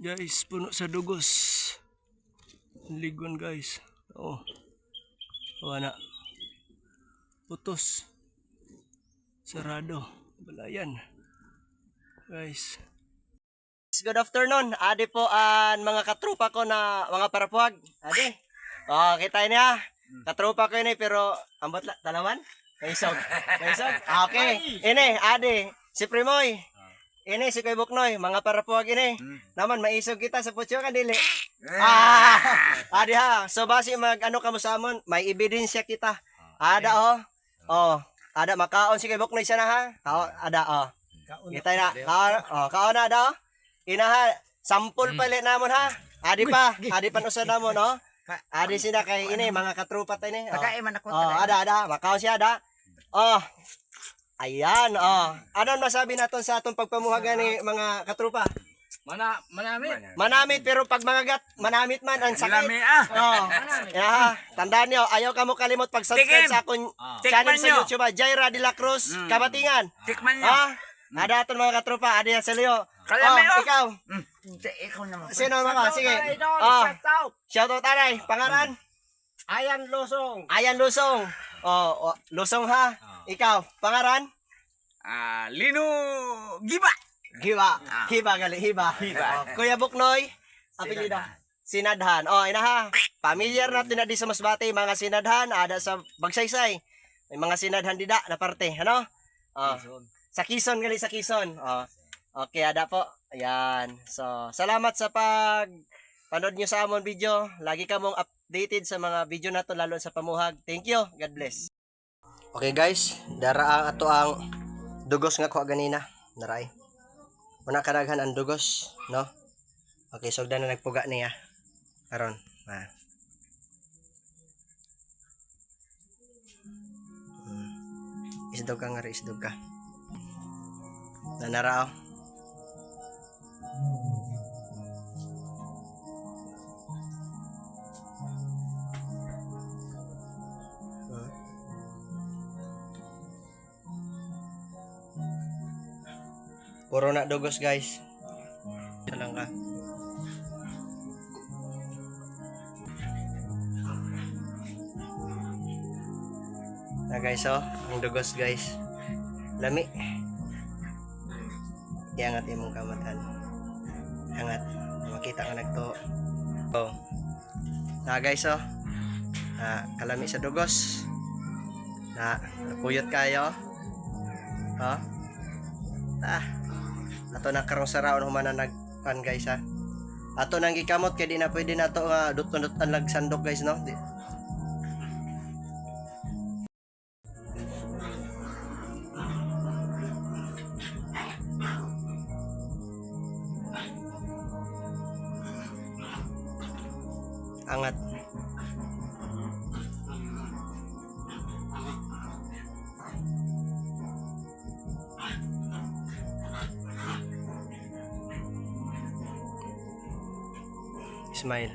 Guys, puno sa dugos. Ligon guys. Oh. Wala. Putos. Sarado. Balayan. Guys. Good afternoon. Adi po ang mga katrupa ko na mga parapuag. Adi. Oh, kita niya. Katrupa ko ini pero ambot la talawan. Kaisog. Kaisog. Okay. Ini adi si Primoy. Ini si Kuy Buknoy, mga parapuag ini. Naman maisog kita sa putyo kan dili. Adi ha. So basi mag ano kamo sa amon, may ebidensya kita. Ada oh. Oh, ada makaon si Kuy Buknoy sana ha. Ada oh. Kita na. Kaon na ada oh. Ina ha, sampol palit namon ha. Adi pa usad namon no. Adi sina kay ini mga katrupa ta ini. Tagay man ako. Ada, makaon siya ada. Oh. Ayan, oh. Ano masabi naton sa atong pagpamuhagan ni mga katrupa? Manamit. Manamit pero pag mangagat, manamit man ang sakit. Manamit Oh. Yeah, tandaan niyo, ayaw ka mo kalimot pag-subscribe sa akong channel sa YouTube, Jaira de la Cruz, Kabatingan. Tikman niyo. Ada aton mga katrupa, adi sa Leo. Kalami, oh. Ikaw. Ikaw naman. Sino mga? Sige. Shout out anay, pangalan? Ayan Losong. Ayan Lusong. Oh, Lusong ha. Ikaw, pangalan? Lino Giba. Hiba gali, hiba. Kuya Buknoy, apelida. Sinadhan. Oh, ina ha. Familiar natin na di sa Masbate, mga sinadhan, ada sa Bagsaysay. May mga sinadhan dida na parte, ano? Oh. Sa Quezon gali sa Quezon. Oh. Okay, ada po. Ayan. So, salamat sa panood nyo sa amon video. Lagi ka mong updated sa mga video na to, lalo sa pamuhag. Thank you. God bless. Okay guys, dara ang ato ang dugos nga ko ganina. Naray. Una kadaghan ang dugos, no? Okay, so na nagpuga niya. Karon, Isdog ka nga rin, isdog ka. Nanarao. Puro na dugos guys. Ito lang ka. Na guys oh, ang dugos guys. Lami. Iangat imong kamatan. Angat. Makita ka nagto. Oh. Na guys oh. Kalami sa dugos. Napuyot kayo. Oh. Ato na karong saraon humana nagpan guys ha. Ato nang gikamot kay di na pwede nato nga dut-dutan lag sandok guys no. Angat. Smile.